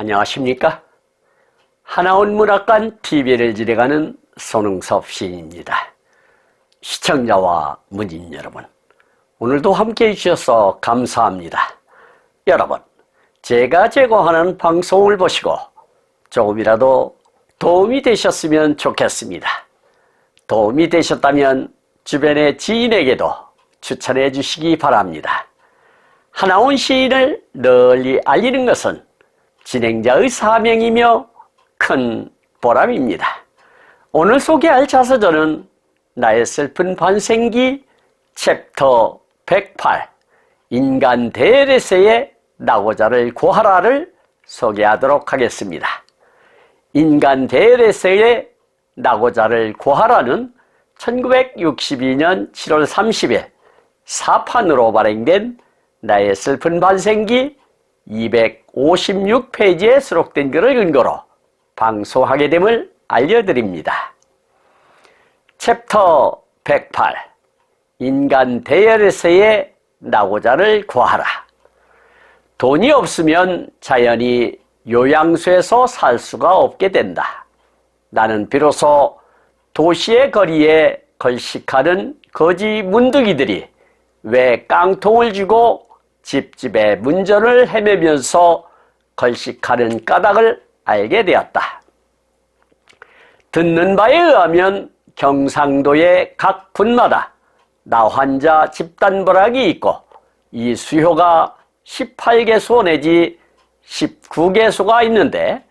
안녕하십니까? 하나원 문학관 TV를 진행하는 손흥섭 시인입니다. 시청자와 문인 여러분, 오늘도 함께해 주셔서 감사합니다. 여러분, 제가 제공하는 방송을 보시고 조금이라도 도움이 되셨으면 좋겠습니다. 도움이 되셨다면 주변의 지인에게도 추천해 주시기 바랍니다. 하나원 시인을 널리 알리는 것은 진행자의 사명이며 큰 보람입니다. 오늘 소개할 자서전은 나의 슬픈 반생기 챕터 108 인간 대레세의 나고자를 구하라를 소개하도록 하겠습니다. 인간 대레세의 나고자를 구하라는 1962년 7월 30일 사판으로 발행된 나의 슬픈 반생기 256페이지에 수록된 글을 근거로 방송하게 됨을 알려드립니다. 챕터 108 인간 대열에서의 나고자를 구하라. 돈이 없으면 자연히 요양소에서 살 수가 없게 된다. 나는 비로소 도시의 거리에 걸식하는 거지 문둥이들이 왜 깡통을 쥐고 집집의 문전을 헤매면서 걸식하는 까닭을 알게 되었다. 듣는 바에 의하면 경상도의 각 군마다 나환자 집단부락이 있고 이 수효가 18개소 내지 19개소가 있는데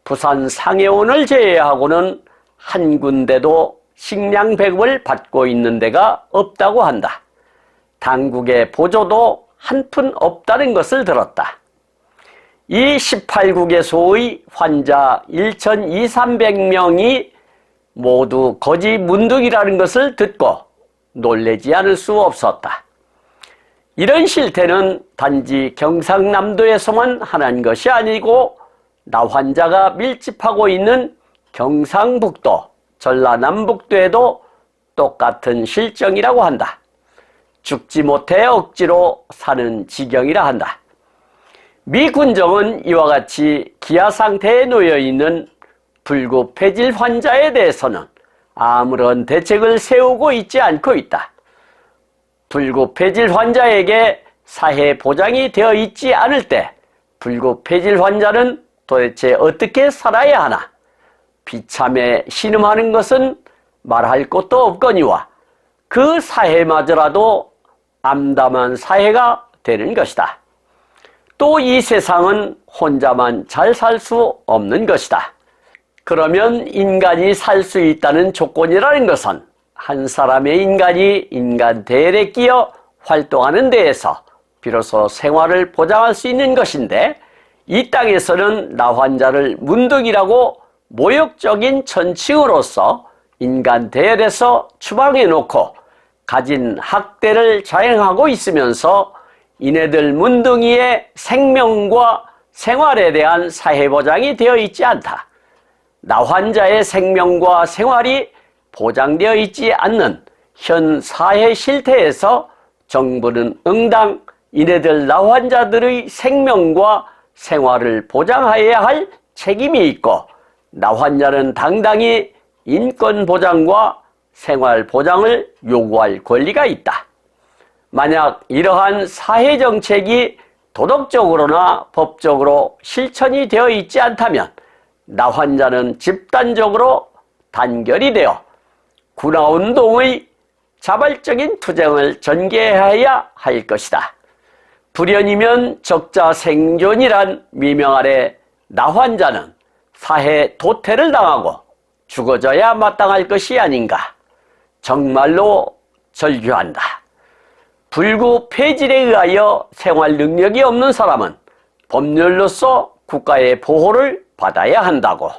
부산 상해원을 제외하고는 한 군데도 식량 배급을 받고 있는 데가 없다고 한다. 당국의 보조도 한 푼 없다는 것을 들었다. 이 18국에서의 환자 1,200~300명이 모두 거지 문둥이라는 것을 듣고 놀라지 않을 수 없었다. 이런 실태는 단지 경상남도에서만 하는 것이 아니고 나환자가 밀집하고 있는 경상북도, 전라남북도에도 똑같은 실정이라고 한다. 죽지 못해 억지로 사는 지경이라 한다. 미 군정은 이와 같이 기아 상태에 놓여있는 불구 폐질 환자에 대해서는 아무런 대책을 세우고 있지 않고 있다. 불구 폐질 환자에게 사회 보장이 되어 있지 않을 때 불구 폐질 환자는 도대체 어떻게 살아야 하나? 비참에 신음하는 것은 말할 것도 없거니와 그 사회마저라도 암담한 사회가 되는 것이다. 또 이 세상은 혼자만 잘 살 수 없는 것이다. 그러면 인간이 살 수 있다는 조건이라는 것은 한 사람의 인간이 인간 대열에 끼어 활동하는 데에서 비로소 생활을 보장할 수 있는 것인데 이 땅에서는 나환자를 문둥이라고 모욕적인 천칭으로서 인간 대열에서 추방해 놓고 가진 학대를 자행하고 있으면서 이네들 문둥이의 생명과 생활에 대한 사회보장이 되어 있지 않다. 나환자의 생명과 생활이 보장되어 있지 않는 현 사회 실태에서 정부는 응당 이네들 나환자들의 생명과 생활을 보장해야 할 책임이 있고 나환자는 당당히 인권보장과 생활보장을 요구할 권리가 있다. 만약 이러한 사회정책이 도덕적으로나 법적으로 실천이 되어 있지 않다면 나환자는 집단적으로 단결이 되어 군화운동의 자발적인 투쟁을 전개해야 할 것이다. 불연이면 적자 생존이란 미명 아래 나환자는 사회 도태를 당하고 죽어져야 마땅할 것이 아닌가. 정말로 절규한다. 불구 폐질에 의하여 생활 능력이 없는 사람은 법률로서 국가의 보호를 받아야 한다고.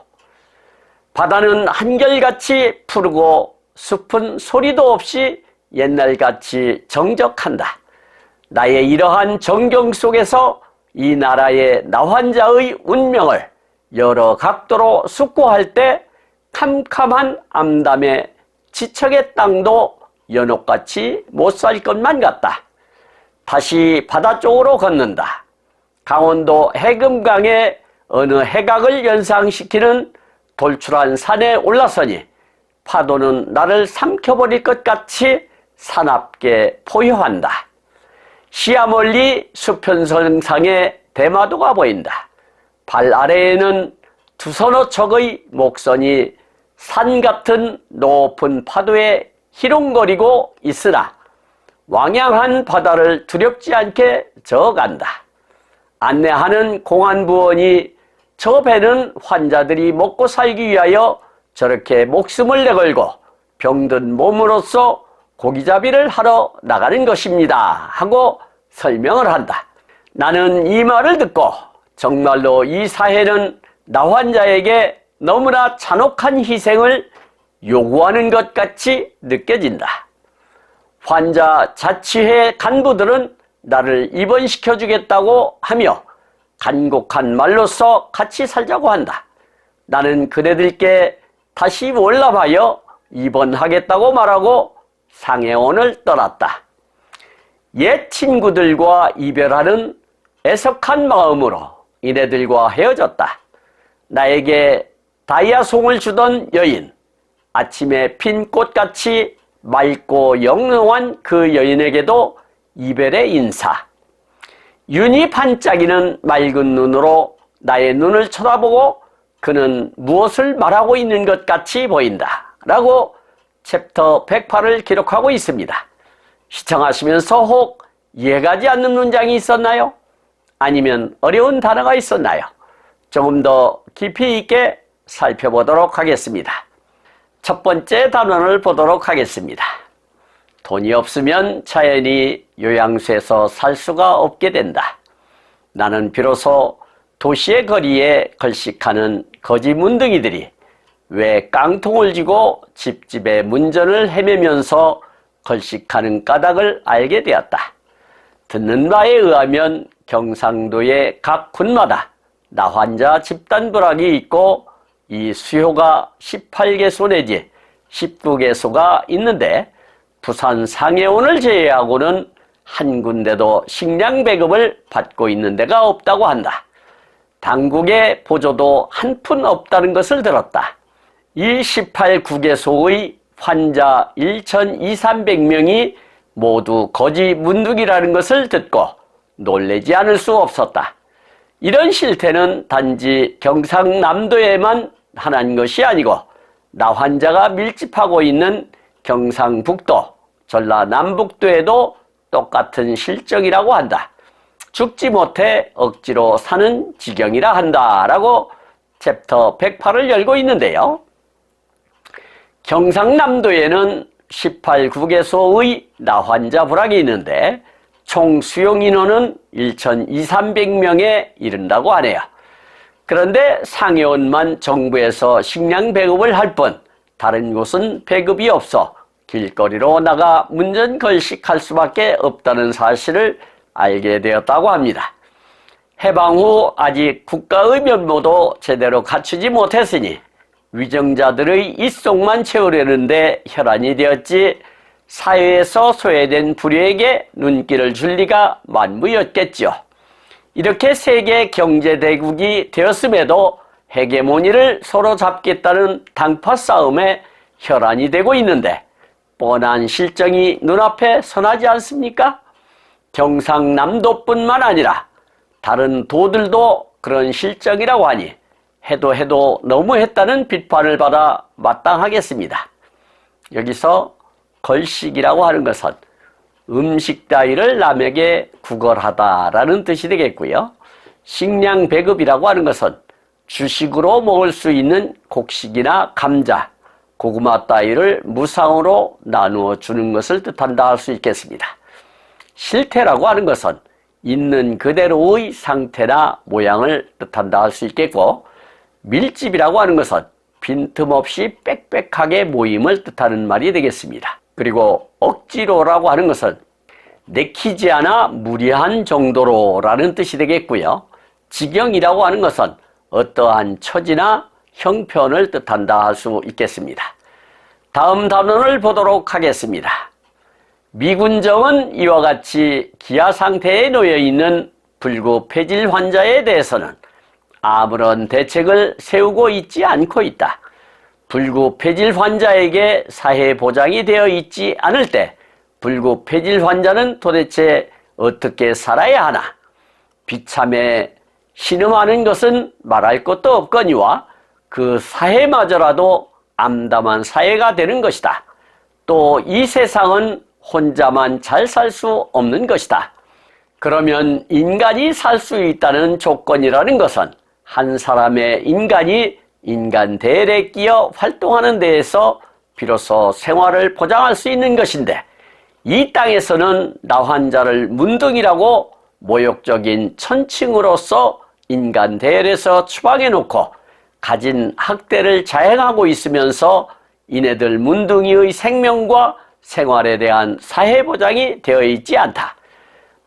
바다는 한결같이 푸르고 숲은 소리도 없이 옛날같이 정적한다. 나의 이러한 정경 속에서 이 나라의 나환자의 운명을 여러 각도로 숙고할 때 캄캄한 암담에 지척의 땅도 연옥같이 못 살 것만 같다. 다시 바다 쪽으로 걷는다. 강원도 해금강에 어느 해각을 연상시키는 돌출한 산에 올라서니 파도는 나를 삼켜버릴 것 같이 사납게 포효한다. 시야 멀리 수평선상에 대마도가 보인다. 발 아래에는 두 서너 척의 목선이 산 같은 높은 파도에 희롱거리고 있으나 왕양한 바다를 두렵지 않게 저어간다. 안내하는 공안부원이 저 배는 환자들이 먹고 살기 위하여 저렇게 목숨을 내걸고 병든 몸으로써 고기잡이를 하러 나가는 것입니다 하고 설명을 한다. 나는 이 말을 듣고 정말로 이 사회는 나 환자에게 너무나 잔혹한 희생을 요구하는 것 같이 느껴진다. 환자 자치회 간부들은 나를 입원시켜 주겠다고 하며 간곡한 말로써 같이 살자고 한다. 나는 그네들께 다시 월남하여 입원하겠다고 말하고 상해원을 떠났다. 옛 친구들과 이별하는 애석한 마음으로 이네들과 헤어졌다. 나에게 다이아송을 주던 여인, 아침에 핀 꽃같이 맑고 영롱한 그 여인에게도 이별의 인사. 윤이 반짝이는 맑은 눈으로 나의 눈을 쳐다보고 그는 무엇을 말하고 있는 것 같이 보인다 라고 챕터 108을 기록하고 있습니다. 시청하시면서 혹 이해가지 않는 문장이 있었나요? 아니면 어려운 단어가 있었나요? 조금 더 깊이 있게 살펴보도록 하겠습니다. 첫 번째 단원을 보도록 하겠습니다. 돈이 없으면 자연히 요양소에서 살 수가 없게 된다. 나는 비로소 도시의 거리에 걸식하는 거지 문둥이들이 왜 깡통을 쥐고 집집의 문전을 헤매면서 걸식하는 까닭을 알게 되었다. 듣는 바에 의하면 경상도의 각 군마다 나환자 집단 부락이 있고 이 수요가 18개소 내지 19개소가 있는데 부산 상해원을 제외하고는 한 군데도 식량 배급을 받고 있는 데가 없다고 한다. 당국의 보조도 한 푼 없다는 것을 들었다. 이 18구개소의 환자 1,200~300명이 모두 거지 문둥이라는 것을 듣고 놀라지 않을 수 없었다. 이런 실태는 단지 경상남도에만 한한 것이 아니고 나 환자가 밀집하고 있는 경상북도, 전라남북도에도 똑같은 실정이라고 한다. 죽지 못해 억지로 사는 지경이라 한다라고 챕터 108을 열고 있는데요. 경상남도에는 18구개소의 나환자 부락이 있는데 총 수용 인원은 1,200~300명에 이른다고 하네요. 그런데 상해원만 정부에서 식량 배급을 할 뿐 다른 곳은 배급이 없어 길거리로 나가 문전 걸식할 수밖에 없다는 사실을 알게 되었다고 합니다. 해방 후 아직 국가의 면모도 제대로 갖추지 못했으니 위정자들의 입속만 채우려는데 혈안이 되었지 사회에서 소외된 불효에게 눈길을 줄 리가 만무였겠죠. 이렇게 세계 경제대국이 되었음에도 헤게모니를 서로 잡겠다는 당파 싸움에 혈안이 되고 있는데 뻔한 실정이 눈앞에 선하지 않습니까? 경상남도뿐만 아니라 다른 도들도 그런 실정이라고 하니 해도 너무했다는 비판을 받아 마땅하겠습니다. 여기서 걸식이라고 하는 것은 음식 따위를 남에게 구걸하다라는 뜻이 되겠고요. 식량 배급이라고 하는 것은 주식으로 먹을 수 있는 곡식이나 감자, 고구마 따위를 무상으로 나누어 주는 것을 뜻한다 할 수 있겠습니다. 실태라고 하는 것은 있는 그대로의 상태나 모양을 뜻한다 할 수 있겠고, 밀집이라고 하는 것은 빈틈없이 빽빽하게 모임을 뜻하는 말이 되겠습니다. 그리고 억지로라고 하는 것은 내키지 않아 무리한 정도로라는 뜻이 되겠고요. 지경이라고 하는 것은 어떠한 처지나 형편을 뜻한다 할 수 있겠습니다. 다음 단원을 보도록 하겠습니다. 미군정은 이와 같이 기아 상태에 놓여 있는 불구 폐질 환자에 대해서는 아무런 대책을 세우고 있지 않고 있다. 불구폐질 환자에게 사회 보장이 되어 있지 않을 때 불구폐질 환자는 도대체 어떻게 살아야 하나? 비참해 신음하는 것은 말할 것도 없거니와 그 사회마저라도 암담한 사회가 되는 것이다. 또 이 세상은 혼자만 잘 살 수 없는 것이다. 그러면 인간이 살 수 있다는 조건이라는 것은 한 사람의 인간이 인간 대열에 끼어 활동하는 데에서 비로소 생활을 보장할 수 있는 것인데, 이 땅에서는 나 환자를 문둥이라고 모욕적인 천칭으로서 인간 대열에서 추방해 놓고 가진 학대를 자행하고 있으면서 이네들 문둥이의 생명과 생활에 대한 사회 보장이 되어 있지 않다.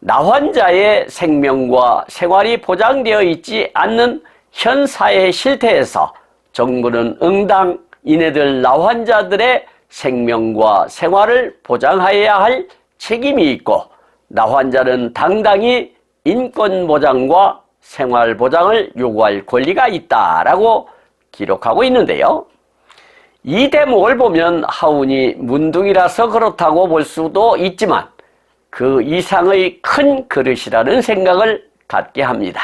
나 환자의 생명과 생활이 보장되어 있지 않는 현 사회 실태에서 정부는 응당 이네들 나 환자들의 생명과 생활을 보장하여야 할 책임이 있고, 나 환자는 당당히 인권 보장과 생활 보장을 요구할 권리가 있다라고 기록하고 있는데요. 이 대목을 보면 하운이 문둥이라서 그렇다고 볼 수도 있지만 그 이상의 큰 그릇이라는 생각을 갖게 합니다.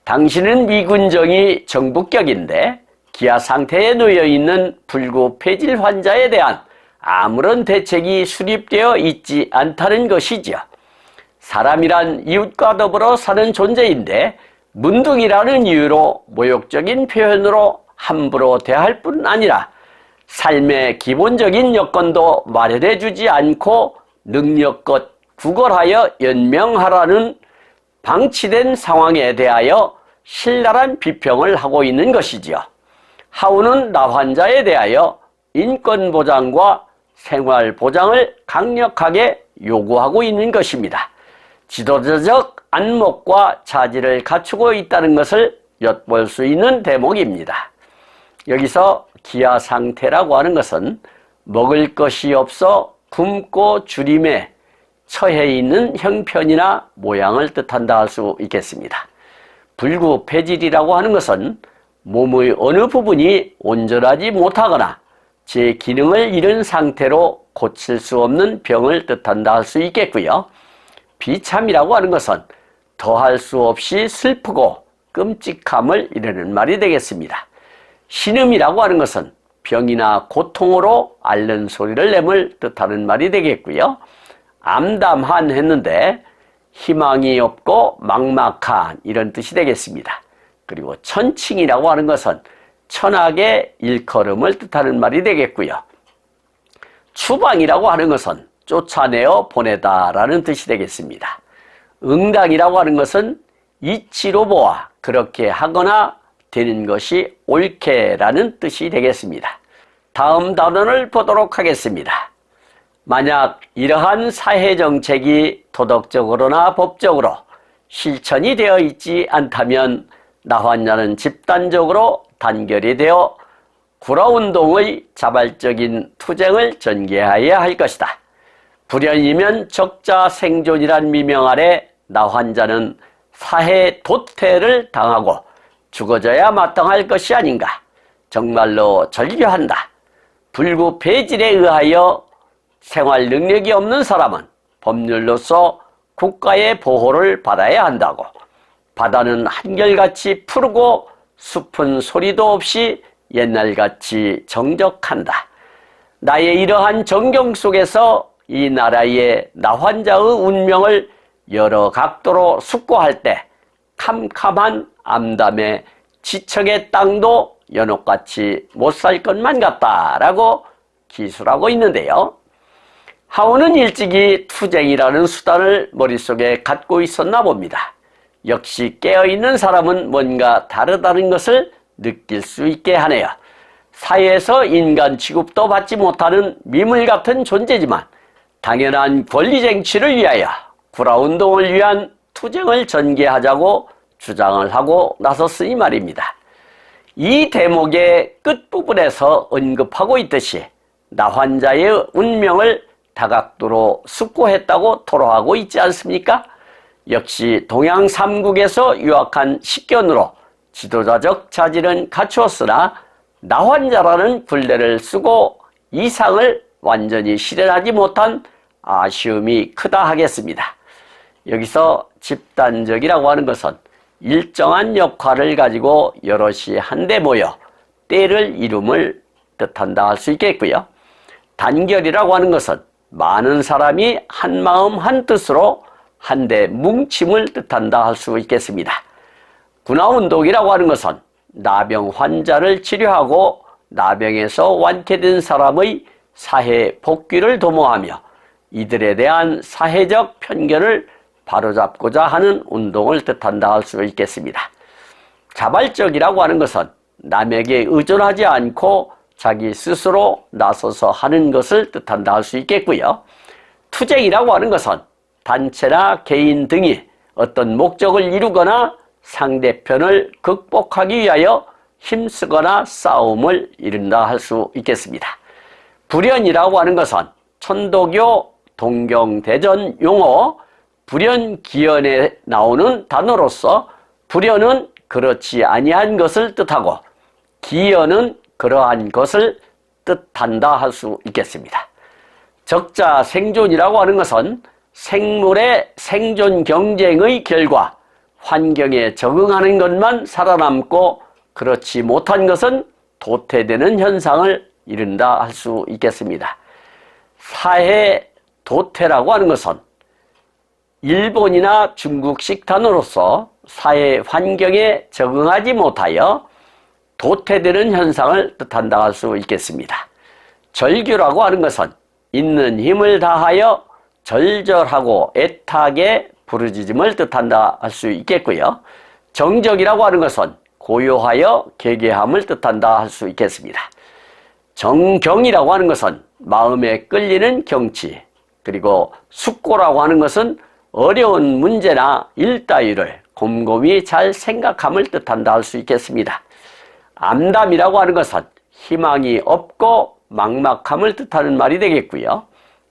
당신은 미군정이 정부격인데 기아 상태에 놓여 있는 불구폐질 환자에 대한 아무런 대책이 수립되어 있지 않다는 것이지요. 사람이란 이웃과 더불어 사는 존재인데 문둥이라는 이유로 모욕적인 표현으로 함부로 대할 뿐 아니라 삶의 기본적인 여건도 마련해 주지 않고 능력껏 구걸하여 연명하라는 방치된 상황에 대하여 신랄한 비평을 하고 있는 것이지요. 하운은 나 환자에 대하여 인권 보장과 생활 보장을 강력하게 요구하고 있는 것입니다. 지도자적 안목과 자질을 갖추고 있다는 것을 엿볼 수 있는 대목입니다. 여기서 기아 상태라고 하는 것은 먹을 것이 없어 굶고 주림에 처해 있는 형편이나 모양을 뜻한다 할 수 있겠습니다. 불구폐질이라고 하는 것은 몸의 어느 부분이 온전하지 못하거나 제 기능을 잃은 상태로 고칠 수 없는 병을 뜻한다 할 수 있겠고요. 비참이라고 하는 것은 더할 수 없이 슬프고 끔찍함을 이르는 말이 되겠습니다. 신음이라고 하는 것은 병이나 고통으로 앓는 소리를 내물 뜻하는 말이 되겠고요. 암담한 했는데 희망이 없고 막막한 이런 뜻이 되겠습니다. 그리고 천칭이라고 하는 것은 천하게 일컬음을 뜻하는 말이 되겠고요. 추방이라고 하는 것은 쫓아내어 보내다라는 뜻이 되겠습니다. 응당이라고 하는 것은 이치로 보아 그렇게 하거나 되는 것이 옳게라는 뜻이 되겠습니다. 다음 단원을 보도록 하겠습니다. 만약 이러한 사회정책이 도덕적으로나 법적으로 실천이 되어 있지 않다면 나 환자는 집단적으로 단결이 되어 구라운동의 자발적인 투쟁을 전개하여야 할 것이다. 불연이면 적자 생존이란 미명 아래 나 환자는 사회 도태를 당하고 죽어져야 마땅할 것이 아닌가. 정말로 절규한다. 불구폐질에 의하여 생활 능력이 없는 사람은 법률로서 국가의 보호를 받아야 한다고. 바다는 한결같이 푸르고 숲은 소리도 없이 옛날같이 정적한다. 나의 이러한 정경 속에서 이 나라의 나 환자의 운명을 여러 각도로 숙고할 때 캄캄한 암담의 지척의 땅도 연옥같이 못 살 것만 같다라고 기술하고 있는데요. 하운은 일찍이 투쟁이라는 수단을 머릿속에 갖고 있었나 봅니다. 역시 깨어있는 사람은 뭔가 다르다는 것을 느낄 수 있게 하네요. 사회에서 인간 취급도 받지 못하는 미물 같은 존재지만 당연한 권리 쟁취를 위하여 구라운동을 위한 투쟁을 전개하자고 주장을 하고 나섰으니 말입니다. 이 대목의 끝부분에서 언급하고 있듯이 나 환자의 운명을 다각도로 숙고했다고 토로하고 있지 않습니까? 역시 동양 삼국에서 유학한 식견으로 지도자적 자질은 갖추었으나 나환자라는 굴레를 쓰고 이상을 완전히 실현하지 못한 아쉬움이 크다 하겠습니다. 여기서 집단적이라고 하는 것은 일정한 역할을 가지고 여럿이 한데 모여 때를 이룸을 뜻한다 할 수 있겠고요. 단결이라고 하는 것은 많은 사람이 한마음 한뜻으로 한데 뭉침을 뜻한다 할 수 있겠습니다. 군화운동이라고 하는 것은 나병 환자를 치료하고 나병에서 완쾌된 사람의 사회 복귀를 도모하며 이들에 대한 사회적 편견을 바로잡고자 하는 운동을 뜻한다 할 수 있겠습니다. 자발적이라고 하는 것은 남에게 의존하지 않고 자기 스스로 나서서 하는 것을 뜻한다 할 수 있겠고요. 투쟁이라고 하는 것은 단체나 개인 등이 어떤 목적을 이루거나 상대편을 극복하기 위하여 힘쓰거나 싸움을 이룬다 할 수 있겠습니다. 불연이라고 하는 것은 천도교 동경대전 용어 불연기연에 나오는 단어로서 불연은 그렇지 아니한 것을 뜻하고 기연은 그러한 것을 뜻한다 할 수 있겠습니다. 적자 생존이라고 하는 것은 생물의 생존 경쟁의 결과 환경에 적응하는 것만 살아남고 그렇지 못한 것은 도태되는 현상을 이룬다 할 수 있겠습니다. 사회 도태라고 하는 것은 일본이나 중국식 단어로서 사회 환경에 적응하지 못하여 도태되는 현상을 뜻한다 할 수 있겠습니다. 절규라고 하는 것은 있는 힘을 다하여 절절하고 애타게 부르짖음을 뜻한다 할 수 있겠고요. 정적이라고 하는 것은 고요하여 개개함을 뜻한다 할 수 있겠습니다. 정경이라고 하는 것은 마음에 끌리는 경치, 그리고 숙고라고 하는 것은 어려운 문제나 일 따위를 곰곰이 잘 생각함을 뜻한다 할 수 있겠습니다. 암담이라고 하는 것은 희망이 없고 막막함을 뜻하는 말이 되겠고요.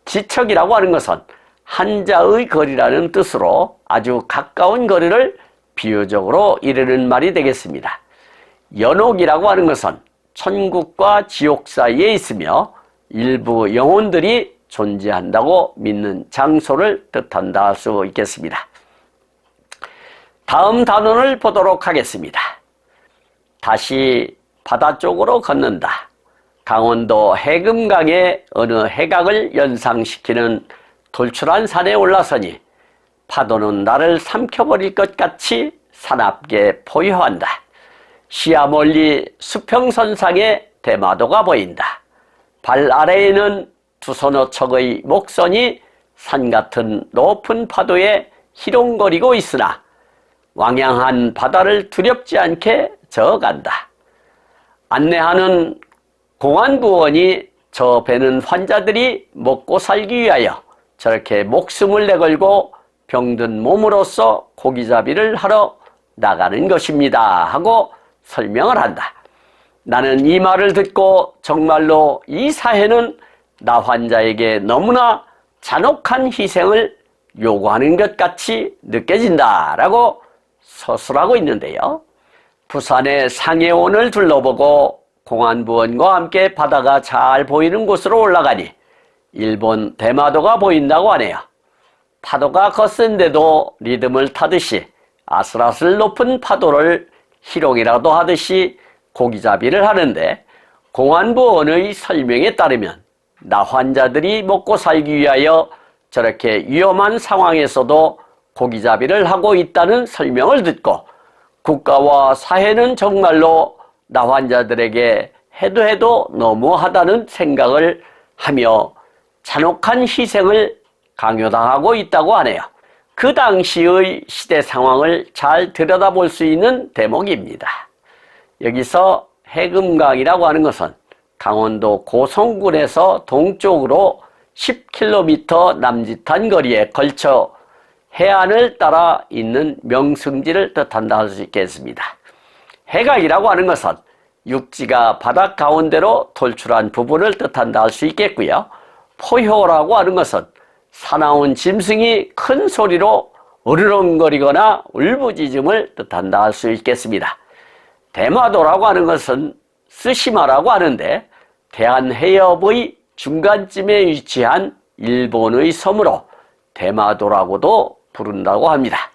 지척이라고 하는 것은 한자의 거리라는 뜻으로 아주 가까운 거리를 비유적으로 이르는 말이 되겠습니다. 연옥이라고 하는 것은 천국과 지옥 사이에 있으며 일부 영혼들이 존재한다고 믿는 장소를 뜻한다 할 수 있겠습니다. 다음 단원을 보도록 하겠습니다. 다시 바다 쪽으로 걷는다. 강원도 해금강의 어느 해각을 연상시키는 돌출한 산에 올라서니 파도는 나를 삼켜버릴 것 같이 사납게 포효한다. 시야 멀리 수평선상에 대마도가 보인다. 발 아래에는 두서너 척의 목선이 산 같은 높은 파도에 희롱거리고 있으나 왕양한 바다를 두렵지 않게 저어간다. 안내하는 공안부원이 저 배는 환자들이 먹고 살기 위하여 저렇게 목숨을 내걸고 병든 몸으로써 고기잡이를 하러 나가는 것입니다 하고 설명을 한다. 나는 이 말을 듣고 정말로 이 사회는 나 환자에게 너무나 잔혹한 희생을 요구하는 것 같이 느껴진다라고 서술하고 있는데요. 부산의 상해원을 둘러보고 공안부원과 함께 바다가 잘 보이는 곳으로 올라가니 일본 대마도가 보인다고 하네요. 파도가 거센데도 리듬을 타듯이 아슬아슬 높은 파도를 희롱이라도 하듯이 고기잡이를 하는데 공안부원의 설명에 따르면 나 환자들이 먹고 살기 위하여 저렇게 위험한 상황에서도 고기잡이를 하고 있다는 설명을 듣고 국가와 사회는 정말로 나 환자들에게 해도 너무하다는 생각을 하며 잔혹한 희생을 강요당하고 있다고 하네요. 그 당시의 시대 상황을 잘 들여다볼 수 있는 대목입니다. 여기서 해금강이라고 하는 것은 강원도 고성군에서 동쪽으로 10km 남짓한 거리에 걸쳐 해안을 따라 있는 명승지를 뜻한다 할 수 있겠습니다. 해각이라고 하는 것은 육지가 바닷 가운데로 돌출한 부분을 뜻한다 할 수 있겠고요. 포효라고 하는 것은 사나운 짐승이 큰 소리로 으르렁거리거나 울부짖음을 뜻한다 할 수 있겠습니다. 대마도라고 하는 것은 쓰시마라고 하는데 대한해협의 중간쯤에 위치한 일본의 섬으로 대마도라고도 부른다고 합니다.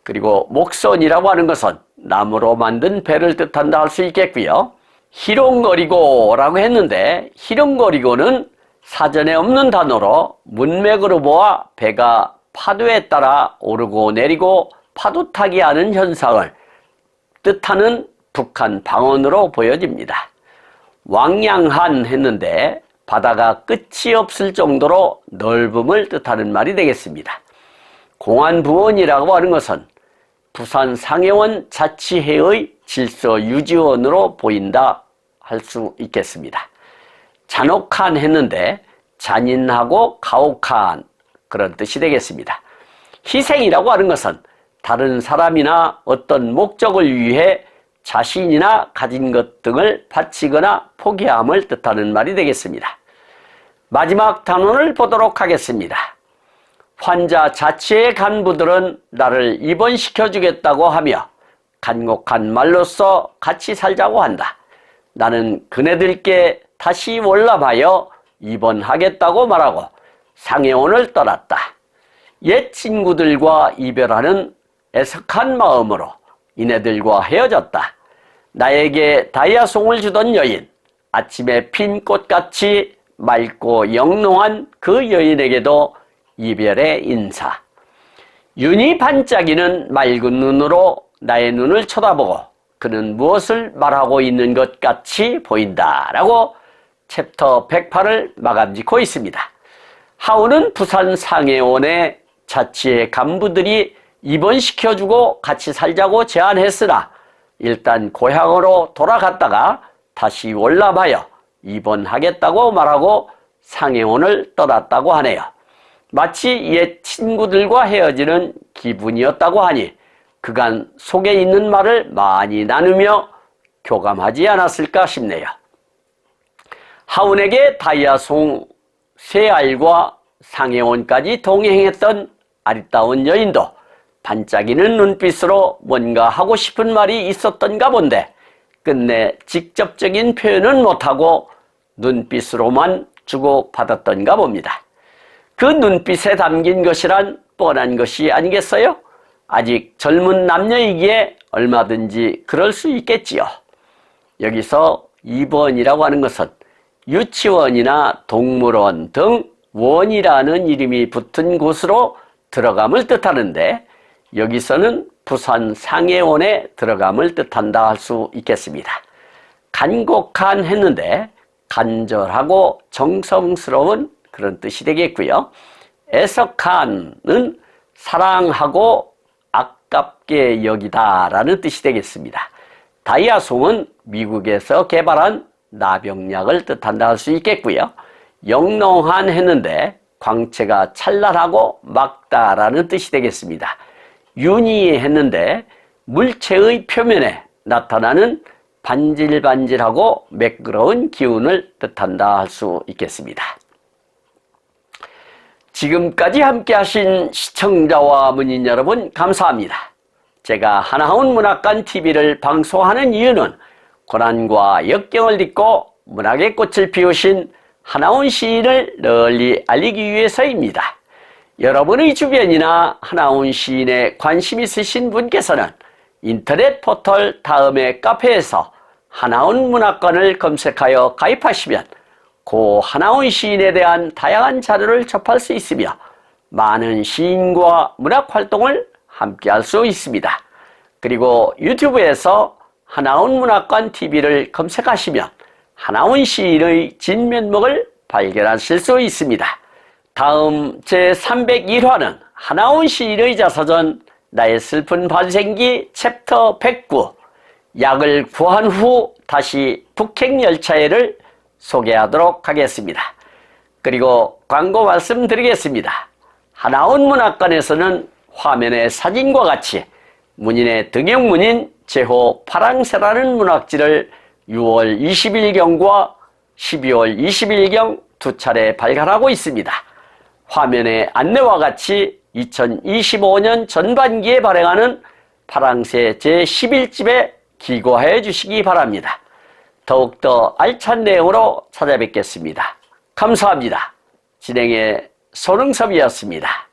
그리고 목선이라고 하는 것은 나무로 만든 배를 뜻한다 할 수 있겠고요. 희롱거리고라고 했는데 희롱거리고는 사전에 없는 단어로 문맥으로 보아 배가 파도에 따라 오르고 내리고 파도 타기 하는 현상을 뜻하는 북한 방언으로 보여집니다. 왕양한 했는데 바다가 끝이 없을 정도로 넓음을 뜻하는 말이 되겠습니다. 공안부원이라고 하는 것은 부산 상해원 자치회의 질서유지원으로 보인다 할 수 있겠습니다. 잔혹한 했는데 잔인하고 가혹한 그런 뜻이 되겠습니다. 희생이라고 하는 것은 다른 사람이나 어떤 목적을 위해 자신이나 가진 것 등을 바치거나 포기함을 뜻하는 말이 되겠습니다. 마지막 단원을 보도록 하겠습니다. 환자 자체의 간부들은 나를 입원시켜주겠다고 하며 간곡한 말로써 같이 살자고 한다. 나는 그네들께 다시 월남하여 입원하겠다고 말하고 상해원을 떠났다. 옛 친구들과 이별하는 애석한 마음으로 이네들과 헤어졌다. 나에게 다이아송을 주던 여인, 아침에 핀 꽃같이 맑고 영롱한 그 여인에게도 이별의 인사. 윤이 반짝이는 맑은 눈으로 나의 눈을 쳐다보고 그는 무엇을 말하고 있는 것 같이 보인다 라고 챕터 108을 마감 짓고 있습니다. 하우는 부산 상해원의 자치의 간부들이 입원시켜주고 같이 살자고 제안했으나 일단 고향으로 돌아갔다가 다시 월남하여 입원하겠다고 말하고 상해원을 떠났다고 하네요. 마치 옛 친구들과 헤어지는 기분이었다고 하니 그간 속에 있는 말을 많이 나누며 교감하지 않았을까 싶네요. 하운에게 다이아송 쇠알과 상해원까지 동행했던 아리따운 여인도 반짝이는 눈빛으로 뭔가 하고 싶은 말이 있었던가 본데 끝내 직접적인 표현은 못하고 눈빛으로만 주고받았던가 봅니다. 그 눈빛에 담긴 것이란 뻔한 것이 아니겠어요? 아직 젊은 남녀이기에 얼마든지 그럴 수 있겠지요. 여기서 입원이라고 하는 것은 유치원이나 동물원 등 원이라는 이름이 붙은 곳으로 들어감을 뜻하는데 여기서는 부산 상해원에 들어감을 뜻한다 할 수 있겠습니다. 간곡한 했는데 간절하고 정성스러운 그런 뜻이 되겠고요. 애석한은 사랑하고 아깝게 여기다 라는 뜻이 되겠습니다. 다이아송은 미국에서 개발한 나병약을 뜻한다 할 수 있겠고요. 영롱한 했는데 광채가 찬란하고 맑다 라는 뜻이 되겠습니다. 윤이 했는데 물체의 표면에 나타나는 반질반질하고 매끄러운 기운을 뜻한다 할 수 있겠습니다. 지금까지 함께 하신 시청자와 문인 여러분 감사합니다. 제가 하나훈 문학관 TV를 방송하는 이유는 고난과 역경을 딛고 문학의 꽃을 피우신 하나훈 시인을 널리 알리기 위해서입니다. 여러분의 주변이나 하나훈 시인에 관심 있으신 분께서는 인터넷 포털 다음의 카페에서 하나훈 문학관을 검색하여 가입하시면 고 하나훈 시인에 대한 다양한 자료를 접할 수 있으며 많은 시인과 문학 활동을 함께 할 수 있습니다. 그리고 유튜브에서 하나훈 문학관 TV를 검색하시면 하나훈 시인의 진면목을 발견하실 수 있습니다. 다음 제301화는 하나훈 시인의 자서전 나의 슬픈 반생기 챕터 109 약을 구한 후 다시 북행열차에를 소개하도록 하겠습니다. 그리고 광고 말씀드리겠습니다. 하나훈 문학관에서는 화면의 사진과 같이 문인의 등용문인 제호 파랑새라는 문학지를 6월 20일경과 12월 20일경 두 차례 발간하고 있습니다. 화면의 안내와 같이 2025년 전반기에 발행하는 파랑새 제11집의 기고하여 주시기 바랍니다. 더욱더 알찬 내용으로 찾아뵙겠습니다. 감사합니다. 진행의 손흥섭이었습니다.